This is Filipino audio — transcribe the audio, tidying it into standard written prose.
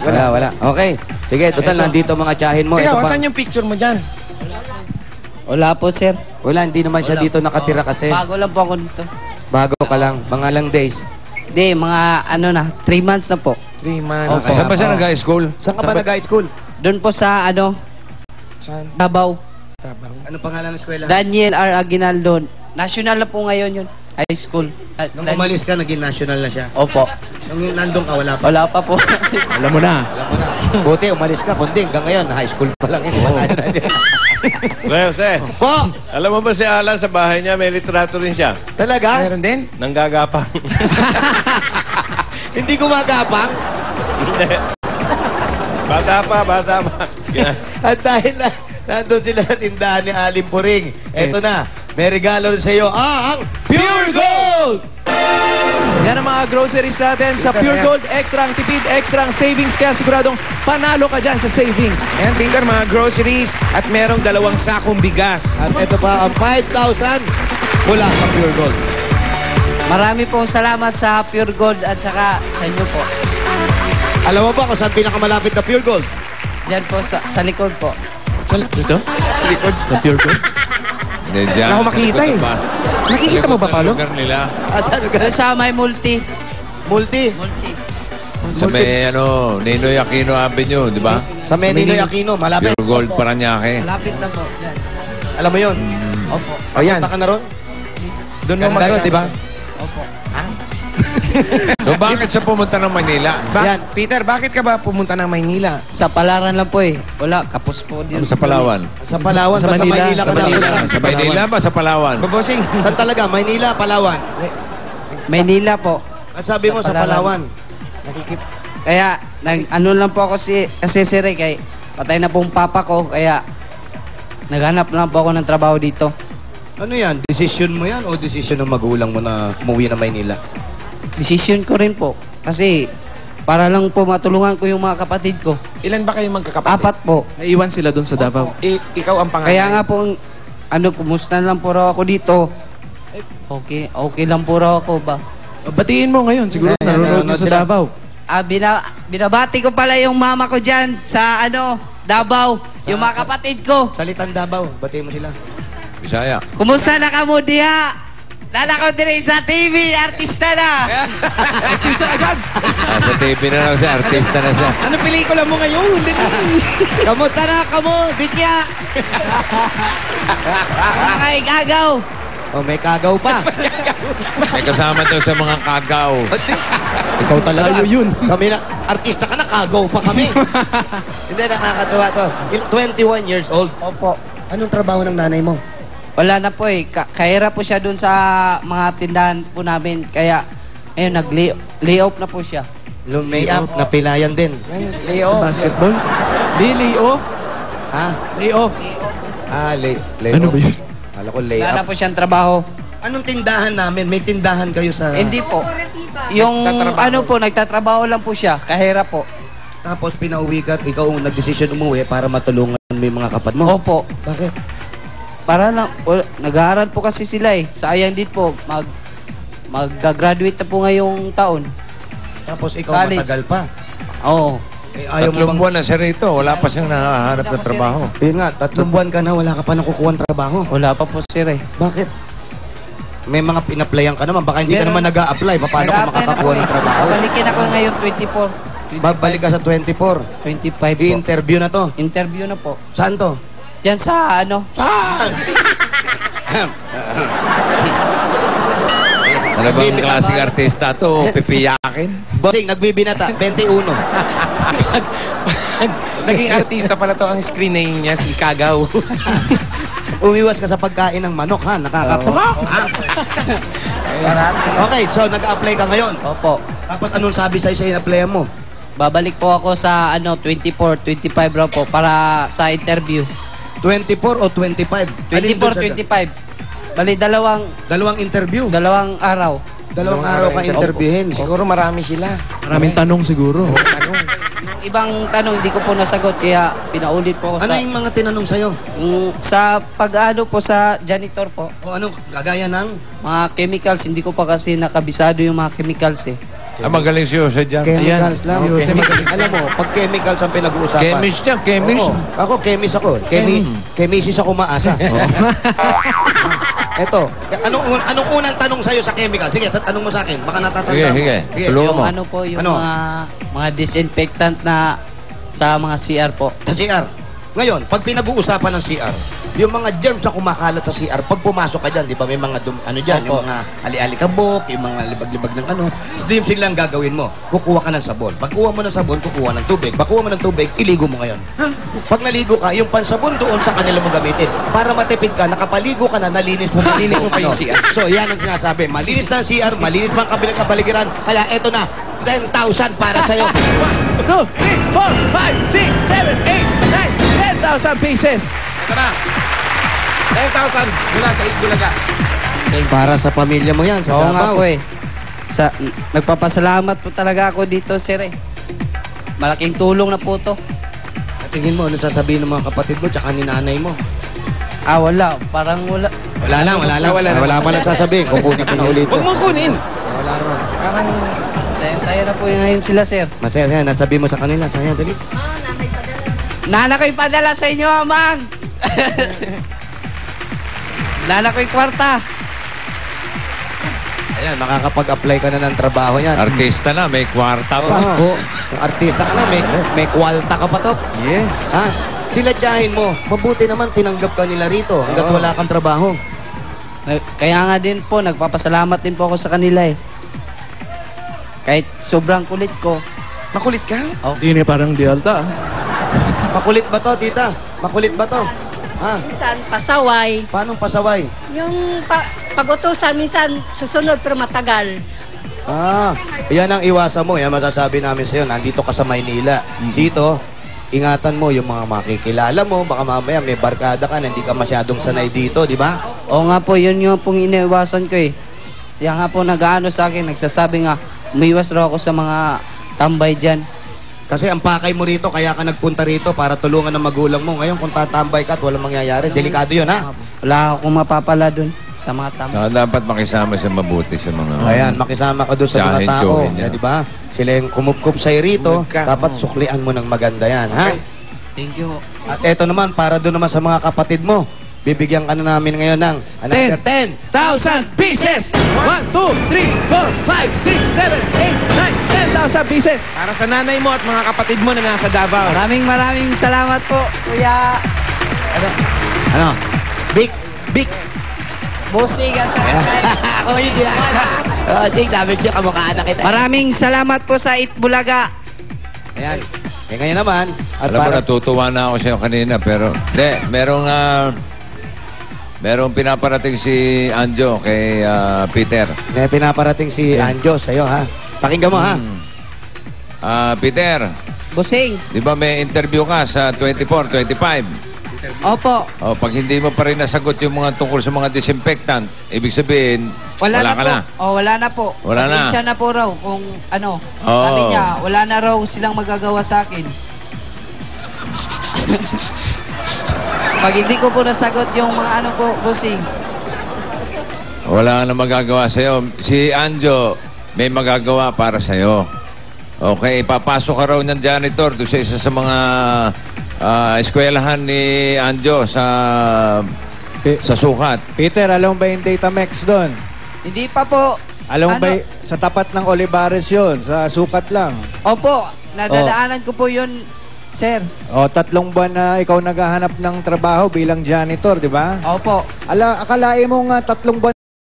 Wala. Okay. Sige, total, nandito mga tiyahin mo. Ikaw, saan yung picture mo dyan? Wala po, sir. Wala, hindi naman siya dito nakatira kasi. Bago lang po ako dito. Bago ka lang. Mga lang days. Hindi, mga 3 months na po. 3 months. Okay. Saan ba siya nag-high school? Saan ka ba nag-high school? Doon po sa Saan? Davao. Tabang. Anong pangalan ng eskwela? Daniel R. Aguinaldo. National na po ngayon yun. High school. Nung umalis ka, naging national na siya. Opo. Nung nandun ka, wala pa. Wala pa po. Alam mo na. Alam mo na. Buti, umalis ka. Kundi, hanggang ngayon, high school pa lang yun. Jose, Po! alam mo ba si Alan sa bahay niya, may litrato rin siya. Talaga? Meron din? Nanggagapang. Hindi gumagapang? Bata pa. At dahil nandun sila sa tindahan ni Alim Puring, eto na, may regalo rin sa iyo, ang Pure Gold! Yan ang mga groceries natin sa Pure Gold. Extra ang tipid, extra ang savings. Kaya siguradong panalo ka dyan sa savings. Ayan, Pinter, mga groceries at merong 2 sakong bigas. At ito pa ang 5,000 mula sa Pure Gold. Marami pong salamat sa Pure Gold at saka sa inyo po. Alam mo ba kung saan pinakamalapit na Pure Gold? Diyan po sa likod po. Ito? Likod. Sa Pure Gold. Hindi, Wala akong makita eh. Nakikita mo ba, Paolo? Lugar nila. Saan Doon sa may multi. Multi. Sa may Ninoy Aquino Avenue, di ba? Sa Ninoy Aquino, malapit. Pure Gold, Paranaque. Malapit na po. Diyan. Alam mo yun? Opo. O yan. Punta ka na ron? Doon mo Ganda ron, magkakaroon, di ba? Opo. So, bakit siya pumunta ng Manila? Yan. Peter, bakit ka ba pumunta ng Maynila? Sa Palaran lang po eh. Wala, kapos po din. Sa Palawan. Sa Palawan, Sa sa Manila, Maynila ka sa Manila. napunta. Sa Maynila ba? Sa Palawan? Babosing. Saan talaga? Maynila, Palawan. Maynila po. At sabi mo sa Palawan. Kaya, ano lang po ako kasi sir eh, kay patay na pong papa ko, kaya naghanap lang po ako ng trabaho dito. Ano yan? Decision mo yan o decision ng magulang mo na umuwi na Maynila? Decision ko rin po. Kasi, para lang po matulungan ko yung mga kapatid ko. Ilan ba kayong magkakapatid? 4 po. Naiwan sila doon sa Davao. Ikaw ang pangalan. Kaya nga po, kumusta lang po raw ako dito. Okay lang po raw ako ba? Batiin mo ngayon. Siguro nanonood na sa sila. Davao. Binabati ko pala yung mama ko dyan sa Davao. Yung mga kapatid ko. Salitan Davao. Batiin mo sila. Bisaya. Kumusta na ka mo diha? Nalakaw din sa TV, artista na. Artista agad! Sa TV na lang siya, artista na siya. Ano pelikula mo ngayon? Kamusta na kamo? Dikya! Mga igagaw. Oh, may kagaw pa. May kasama daw sa mga kagaw. Ikaw talaga. Tayo yun. Kami na, artista ka na, kagaw pa kami. Hindi, nakakatuwa to. 21 years old. Opo. Anong trabaho ng nanay mo? Wala na po eh. Kahira po siya dun sa mga tindahan po namin. Kaya, ayun, nag-lay-off na po siya. Lumay-up, napilayan din. Leo. Basketball? Di, lay-off. Ha? Lay-off. Lay-off. Ano ba yun? Kala ko Wala na lay-up. po siyang trabaho. Anong tindahan namin? May tindahan kayo sa... Hindi po. Yung nagtatrabaho lang po siya. Kahira po. Tapos pinauwi ka, ikaw ang nag-decision umuwi para matulungan mo yung mga kapad mo. Opo. Bakit? Para lang, nag-aaral po kasi sila eh. Sayang din po, mag-graduate na po ngayong taon. Tapos ikaw College. matagal pa. Oo. Eh, ayaw mo 3 bang... buwan na siya rito. Wala pa siyang nahahanap ng trabaho. Yun nga, 3 buwan ka na, wala ka pa nakukuha ng trabaho. Wala pa po sir eh. Bakit? May mga pinaplayan ka naman. Baka hindi ka Meron. naman nag-a-apply. Paano ka Nag-a-apply makakakuha na ng po eh. trabaho? Babalikin ako ngayon 24. Babalik ka sa 24. 25 po. I-interview na to. Interview na po. Saan to? Diyan sa Saan? Ano bang klaseng artista to? Pipiyakin? Bossing, nagbibinata. 21. Naging artista pala to ang screen name niya, si Kagaw. Umiwas ka sa pagkain ng manok, ha? Nakakapamok, ha? Okay, so nag-apply ka ngayon. Opo. Tapos anong sabi sa'yo sa in-applyan mo? Babalik po ako sa 24, 25 raw po para sa interview. 24 o 25? Alin dun sa- 24, 25. Bali, dalawang interview. araw. Dalawang araw ka interviewin. Siguro marami sila. Maraming tanong siguro. Tanong. Yung ibang tanong, hindi ko po nasagot, kaya pinaulit po ako Ano yung mga tinanong sa'yo? sa pag-ano po sa janitor po. O ano, gagaya ng? Mga chemicals, hindi ko pa kasi nakabisado yung mga chemicals eh. Magaling si Jose dyan. Chemicals lang. Si Jose magaling. Alam mo, pag chemicals ang pinag-uusapan. Chemist yan, chemist. Oo. Ako, chemist ako. Chemisis ako maasa. Eto, anong unang tanong sa'yo sa chemical? Sige, tanong mo sa akin. Baka natatanda mo. Sige. Tulungan Yung mo. ano po, yung Ano? mga disinfectant na sa mga CR po. Sa CR. Ngayon, pag pinag-uusapan ng CR, yung mga germs na kumakalat sa CR, pag pumasok ka dyan, di ba may mga ano dyan, Opo. yung mga ali-alikabok, yung mga libag-libag ng ano. So, yung lang gagawin mo, kukuha ka ng sabon. Pag kuha mo ng sabon, kukuha ng tubig. Pag kuha mo ng tubig, iligo mo ngayon. Pag naligo ka, yung pansabon doon sa kanila mo gamitin. Para matipid ka, nakapaligo ka na, nalinis mo. Nalinis mo pa yung CR. So, yan ang sinasabi. Malinis na ang CR, malinis pa ang kabilang kapaligiran. Kaya eto na, 10,000 para sa'yo. 1, 2, 3, 4, 5, 6, 7, 8, 9, 10,000 pieces. Ito na. 10,000 mula sa Itbulaga. Para sa pamilya mo yan, sa Oo nga Davao. po eh. Nagpapasalamat po talaga ako dito, sir eh. Malaking tulong na po to. At tingin mo, ano sasabihin ng mga kapatid mo, tsaka ni nanay mo? Wala. Parang wala. Wala lang. Wala pa lang sasabihin. Kukunin ko na ulit. Huwag mong kunin. Wala naman. Parang Saya na po ngayon sila, sir. masaya. Nasabi mo sa kanila. Saya, dali. Nana ko'y padala sa inyo, amang! Nana ko'y kwarta. Ayan, makakapag-apply ka na ng trabaho yan. Artista na, may kwarta pa. Oo. Kung artista ka na, may kwalta ka pa to. Yes. Ha? Sila tiyahin mo. Mabuti naman tinanggap ka nila rito hanggat wala kang trabaho. Kaya nga din po, nagpapasalamat din po ako sa kanila eh. Kahit sobrang kulit ko. Makulit ka? Hindi niya parang di alta. Makulit ba to, tita? Makulit ba to? Ha? Minsan pasaway. Paano pasaway? Yung pag-utusan, minsan susunod pero matagal. Yan ang iwasan mo. Yan masasabi namin sa'yo. Nandito ka sa Maynila. Dito, ingatan mo yung mga makikilala mo. Baka mamaya may barkada ka na hindi ka masyadong sanay dito, di ba? Oo nga po, yun yung pong iniwasan ko eh. Siya nga po nag-ano sa akin, nagsasabi nga, umiwas raw ako sa mga tambay dyan. Kasi ang pakay mo rito, kaya ka nagpunta rito para tulungan ng magulang mo. Ngayon, kung tatambay ka at walang mangyayari, delikado yun, ha? Wala akong mapapala dun sa mga tambay. Saka dapat makisama siya mabuti sa mga... Ayan, makisama ka doon sa mga Tsahin, tao. tsuhin niya. Di ba? Sila yung kumukup sa'yo rito, dapat suklian mo ng maganda yan, ha? Thank you. At eto naman, para doon naman sa mga kapatid mo, bibigyan ka na namin ngayon ng another 10. 10,000 pieces! 1, 2, 3, 4, 5, 6, 7, 8, 9, 10,000 pieces! Para sa nanay mo at mga kapatid mo na nasa Davao. Maraming salamat po, Kuya. Ano? Big. Busing at sa Ako yun yan. Jing, sabi siya, kamukhaan na kita. Maraming salamat po sa Itbulaga. Ayan. Ngayon naman, at Alam mo, natutuwa na ako sa'yo kanina, pero... merong pinaparating si Anjo kay Peter. may pinaparating si Anjo sa'yo, ha? Pakinggan mo, ha? Peter, Busing. di ba may interview ka sa 24, 25? Opo. Pag hindi mo pa rin nasagot yung mga tungkol sa mga disinfectant, ibig sabihin, wala ka na. Wala na po. Wala na. Pasensya na po raw kung ano. Oo. Sabi niya, wala na raw silang magagawa sa akin. Pag hindi ko po nasagot yung mga ano po, Busing. Wala ka na magagawa sa'yo. Si Anjo, may magagawa para sa'yo. Okay, papasok ka raw ng janitor doon sa isa sa mga eskwelahan ni Anjo sa sukat. Peter, alam mo ba yung Datamax doon? Hindi pa po. Alam mo Ano? ba sa tapat ng Olivares yun? Sa sukat lang. Opo, nadadaanan ko po yun, sir. O, 3 buwan na ikaw naghahanap ng trabaho bilang janitor, di ba? Opo. Akalain mo nga 3 buwan